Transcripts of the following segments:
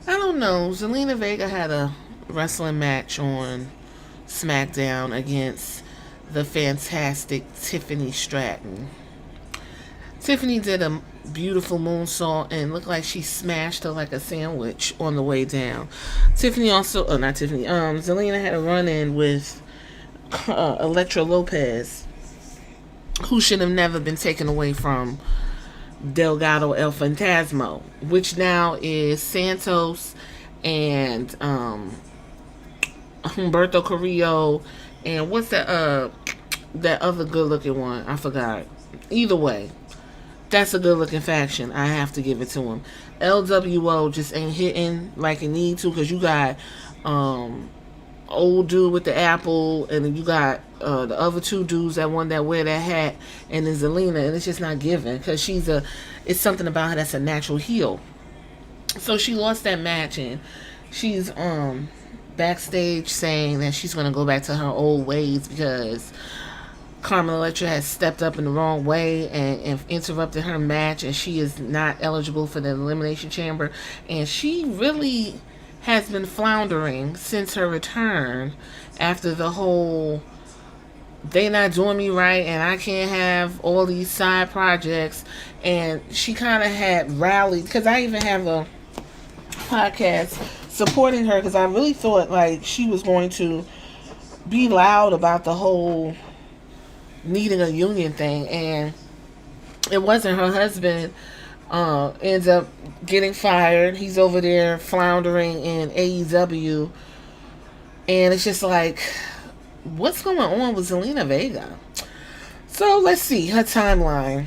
I don't know. Zelina Vega had a wrestling match on SmackDown against the fantastic Tiffany Stratton. Tiffany did a beautiful moonsault and looked like she smashed her like a sandwich on the way down. Tiffany also, oh, not Tiffany, Zelina had a run in with Electra Lopez, who should have never been taken away from Delgado El Fantasmo, which now is Santos and Humberto Carrillo, and what's that other good looking one? I forgot. Either way, that's a good looking faction. I have to give it to him. LWO just ain't hitting like it need to, because you got um old dude with the apple, and then you got the other two dudes that one that wear that hat, and then Zelina, and it's just not given because it's something about her that's a natural heel. So she lost that match, and she's backstage saying that she's gonna go back to her old ways because Carmen Electra has stepped up in the wrong way and interrupted her match, and she is not eligible for the Elimination Chamber. And she really has been floundering since her return after the whole they not doing me right and I can't have all these side projects. And she kind of had rallied, because I even have a podcast supporting her, because I really thought like she was going to be loud about the whole needing a union thing, and it wasn't. Her husband ends up getting fired. He's over there floundering in AEW, and it's just like, what's going on with Zelina Vega? So let's see her timeline.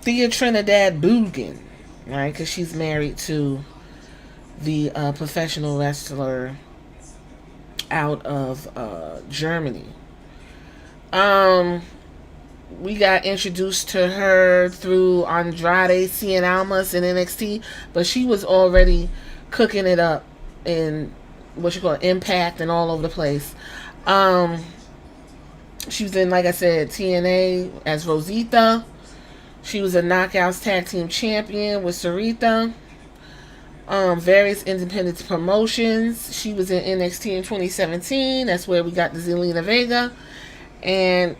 Thea Trinidad Boogan, right? Because she's married to the professional wrestler out of Germany. We got introduced to her through Andrade Cien Almas in NXT, but she was already cooking it up in what you call Impact and all over the place. She was in, like I said, TNA as Rosita. She was a Knockouts Tag Team Champion with Sarita. Various independent promotions. She was in NXT in 2017. That's where we got the Zelina Vega. And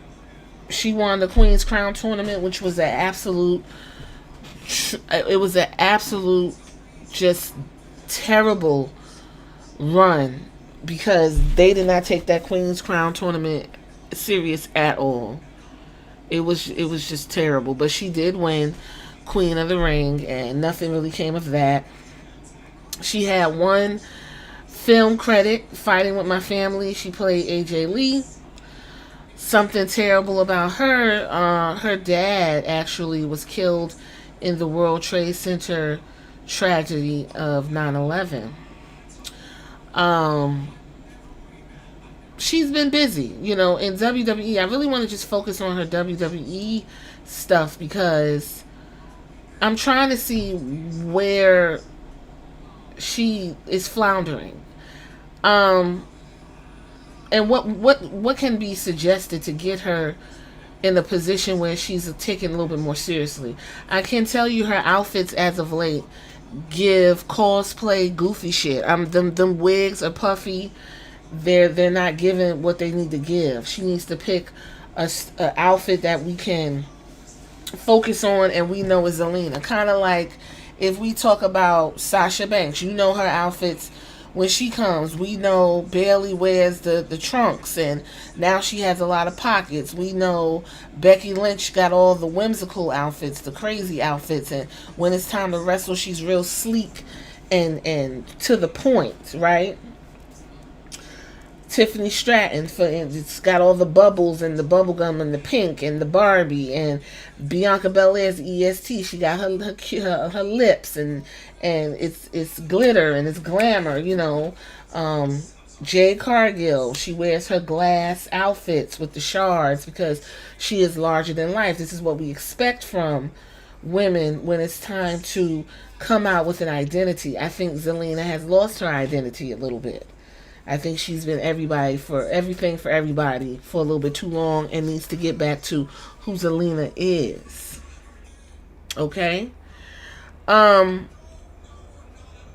she won the Queen's Crown tournament, which was an absolute, just terrible run, because they did not take that Queen's Crown tournament serious at all. It was just terrible. But she did win Queen of the Ring, and nothing really came of that. She had one film credit, Fighting with My Family. She played AJ Lee. Something terrible about her, her dad actually was killed in the World Trade Center tragedy of 9/11. She's been busy, in WWE. I really want to just focus on her WWE stuff, because I'm trying to see where she is floundering. And what can be suggested to get her in a position where she's taken a little bit more seriously. I can tell you her outfits as of late give cosplay goofy shit. Them wigs are puffy. They're not giving what they need to give. She needs to pick a outfit that we can focus on and we know is Zelina. Kind of like if we talk about Sasha Banks, her outfits. When she comes, we know Bailey wears the trunks, and now she has a lot of pockets. We know Becky Lynch got all the whimsical outfits, the crazy outfits, and when it's time to wrestle, she's real sleek and to the point, right? Tiffany Stratton, it's got all the bubbles and the bubblegum and the pink and the Barbie, and Bianca Belair's EST. She got her lips and it's glitter and it's glamour. Jade Cargill, she wears her glass outfits with the shards because she is larger than life. This is what we expect from women when it's time to come out with an identity. I think Zelina has lost her identity a little bit. I think she's been everything for everybody for a little bit too long and needs to get back to who Zelina is. Okay?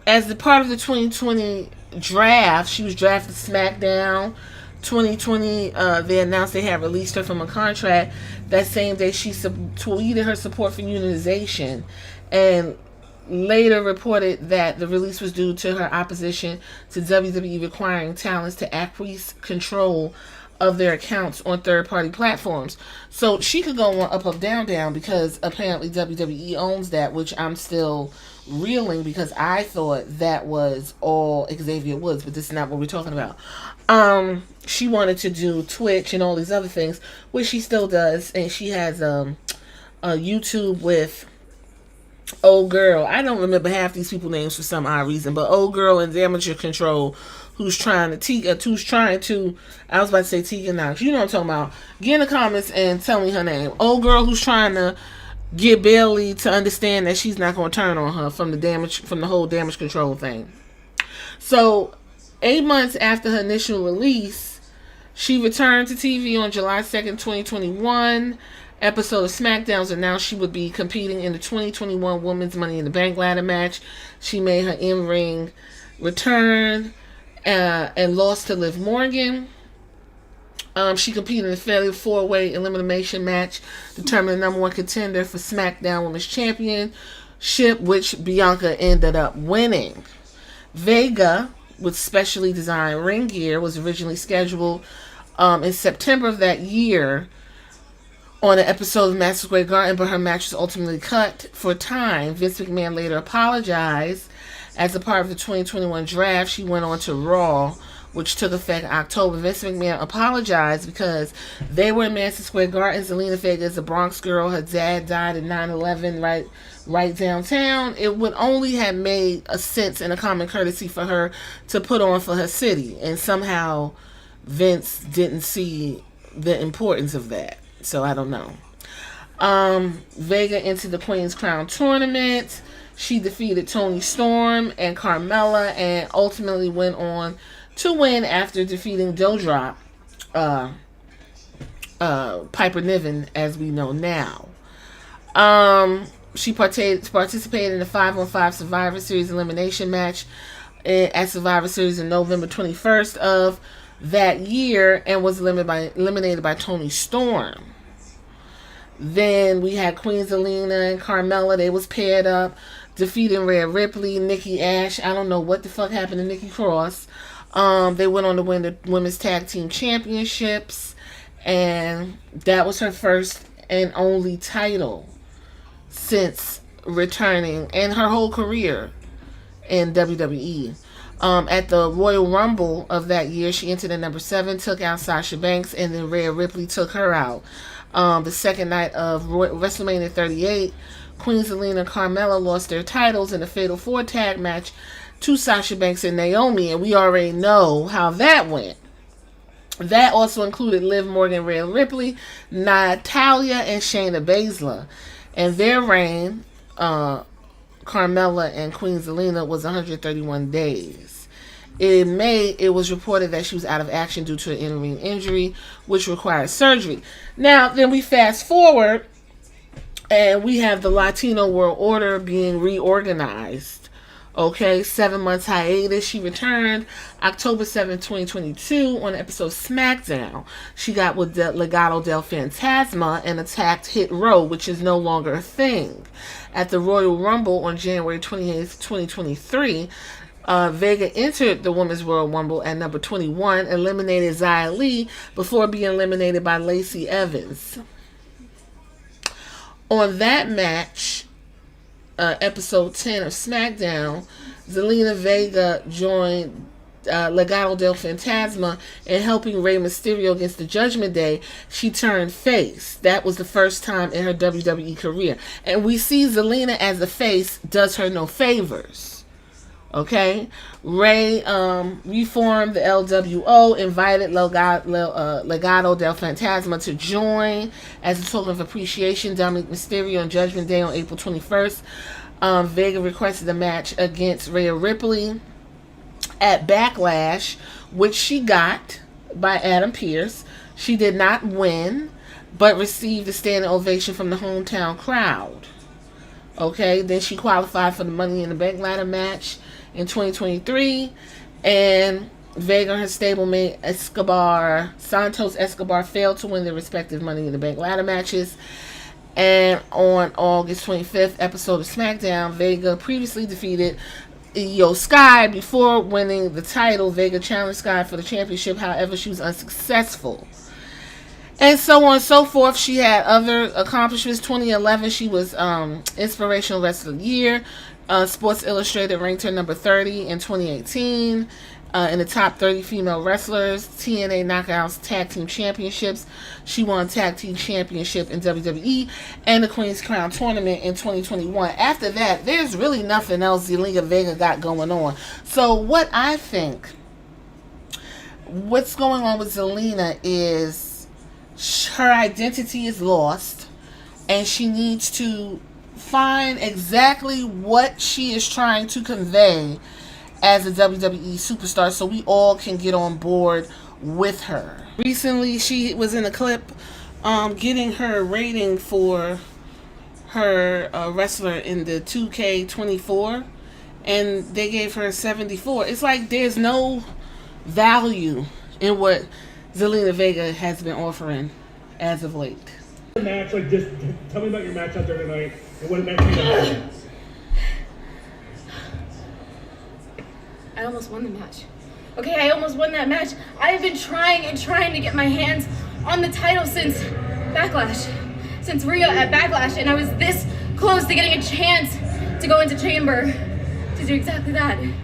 As the part of the 2020 draft, she was drafted SmackDown 2020. They announced they had released her from a contract. That same day, she tweeted her support for unionization, and later reported that the release was due to her opposition to WWE requiring talents to acquiesce control of their accounts on third-party platforms. So she could go on up, up, down, down because apparently WWE owns that, which I'm still reeling because I thought that was all Xavier Woods, but this is not what we're talking about. She wanted to do Twitch and all these other things, which she still does, and she has a YouTube with old girl. I don't remember half these people names for some odd reason, but old girl in Damage Control who's trying to I was about to say Tegan Knox. You know what I'm talking about. Get in the comments and tell me her name. Old girl who's trying to get Bailey to understand that she's not going to turn on her from the whole Damage Control thing. So 8 months after her initial release, she returned to TV on July 2nd, 2021. Episode of SmackDown announced she would be competing in the 2021 Women's Money in the Bank ladder match. She made her in-ring return and lost to Liv Morgan. She competed in a fairly four-way elimination match, determining the number one contender for SmackDown Women's Championship, which Bianca ended up winning. Vega, with specially designed ring gear, was originally scheduled in September of that year on an episode of Madison Square Garden, but her match was ultimately cut for time. Vince McMahon later apologized. As a part of the 2021 draft, she went on to Raw, which took effect in October. Vince McMahon apologized because they were in Madison Square Garden. Zelina Vega is a Bronx girl. Her dad died in 9/11 right downtown. It would only have made a sense and a common courtesy for her to put on for her city. And somehow Vince didn't see the importance of that. So I don't know. Vega entered the Queen's Crown tournament. She defeated Toni Storm and Carmella and ultimately went on to win after defeating Doudrop, Piper Niven, as we know now. She participated in the 5-on-5 Survivor Series elimination match at Survivor Series in November 21st of that year and was eliminated by Toni Storm. Then we had Queen Zelina and Carmella. They was paired up, defeating Rhea Ripley, Nikki Ash. I don't know what the fuck happened to Nikki Cross. They went on to win the Women's Tag Team Championships, and that was her first and only title since returning and her whole career in WWE. At the Royal Rumble of that year, she entered at number 7, took out Sasha Banks, and then Rhea Ripley took her out. The second night of WrestleMania 38, Queen Zelina and Carmella lost their titles in a Fatal 4 tag match to Sasha Banks and Naomi, and we already know how that went. That also included Liv Morgan, Rhea Ripley, Natalya, and Shayna Baszler. And their reign, Carmella and Queen Zelina, was 131 days. In May, it was reported that she was out of action due to an in-ring injury, which required surgery. Now, then we fast forward, and we have the Latino World Order being reorganized. Okay, 7 months hiatus. She returned October 7, 2022 on an episode of SmackDown. She got with Legado del Fantasma and attacked Hit Row, which is no longer a thing. At the Royal Rumble on January 28th, 2023, Vega entered the Women's Royal Rumble at number 21, eliminated Xia Li before being eliminated by Lacey Evans. On that match, episode 10 of SmackDown, Zelina Vega joined Legado del Fantasma in helping Rey Mysterio against the Judgment Day. She turned face. That was the first time in her WWE career. And we see Zelina as a face does her no favors. Okay, Rey reformed the LWO, invited Legado del Fantasma to join as a token of appreciation. Dominic Mysterio on Judgment Day on April 21st. Vega requested a match against Rhea Ripley at Backlash, which she got by Adam Pearce. She did not win, but received a standing ovation from the hometown crowd. Okay, then she qualified for the Money in the Bank ladder match in 2023. And Vega and her stablemate Santos Escobar failed to win their respective Money in the Bank ladder matches. And on August 25th episode of SmackDown, Vega previously defeated Io Sky. Before winning the title, Vega challenged Sky for the championship. However, she was unsuccessful. And so on and so forth. She had other accomplishments. 2011, she was Inspirational Wrestler of the Year. Sports Illustrated ranked her number 30 in 2018. In the top 30 female wrestlers, TNA Knockouts Tag Team Championships. She won Tag Team Championship in WWE and the Queen's Crown Tournament in 2021. After that, there's really nothing else Zelina Vega got going on. So what I think, what's going on with Zelina is her identity is lost, and she needs to find exactly what she is trying to convey as a WWE superstar so we all can get on board with her. Recently, she was in a clip getting her rating for her wrestler in the 2K24, and they gave her 74. It's like there's no value in what Zelina Vega has been offering as of late. Match, like, just tell me about your match out there tonight and what it meant to you. I almost won the match. Okay, I almost won that match. I have been trying and trying to get my hands on the title since Backlash. Since Rhea at Backlash, and I was this close to getting a chance to go into Chamber to do exactly that. And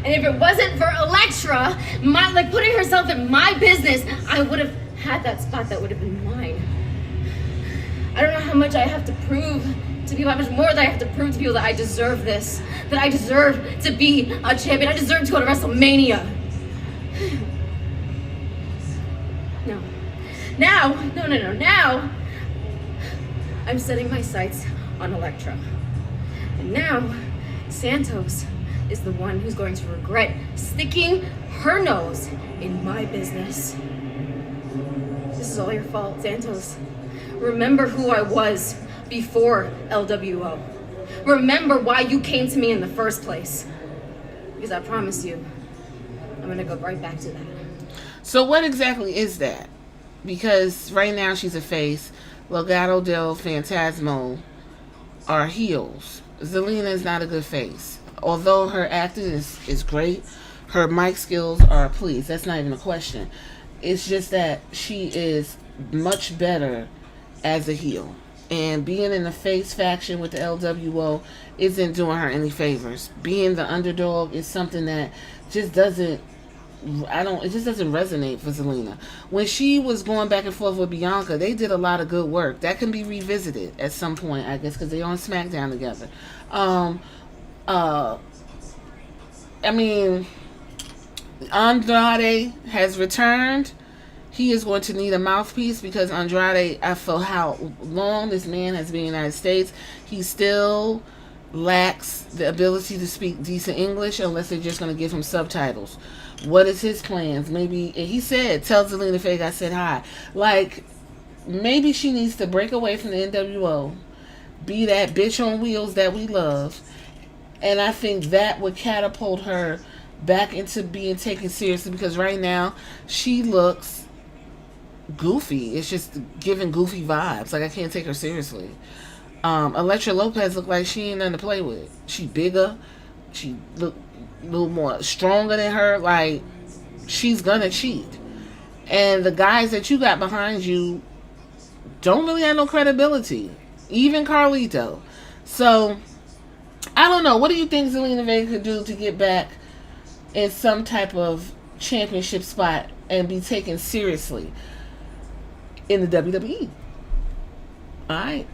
if it wasn't for Elektra, putting herself in my business, I would have had that spot that would have been mine. I don't know how much I have to prove to people, how much more that I have to prove to people that I deserve this, that I deserve to be a champion, I deserve to go to WrestleMania. No. Now, I'm setting my sights on Elektra. And now, Santos is the one who's going to regret sticking her nose in my business. This is all your fault, Santos. Remember who I was before LWO. Remember why you came to me in the first place. Because I promise you, I'm gonna go right back to that. So what exactly is that? Because right now she's a face. Legado del Fantasma are heels. Zelina is not a good face. Although her acting is great, her mic skills are please. That's not even a question. It's just that she is much better as a heel. And being in the face faction with the LWO isn't doing her any favors. Being the underdog is something that just doesn't, it just doesn't resonate for Zelina. When she was going back and forth with Bianca, they did a lot of good work. That can be revisited at some point, I guess, because they're on SmackDown together. Andrade has returned. He is going to need a mouthpiece because Andrade, I feel how long this man has been in the United States, he still lacks the ability to speak decent English unless they're just going to give him subtitles. What is his plans? Maybe, he said, tell Zelina Vega I said hi. Like, maybe she needs to break away from the NWO, be that bitch on wheels that we love, and I think that would catapult her back into being taken seriously, because right now she looks goofy. It's just giving goofy vibes. Like, I can't take her seriously. Elektra Lopez look like she ain't nothing to play with. She bigger. She look a little more stronger than her. Like, she's gonna cheat. And the guys that you got behind you don't really have no credibility. Even Carlito. So, I don't know. What do you think Zelina Vega could do to get back in some type of championship spot and be taken seriously in the WWE? Alright.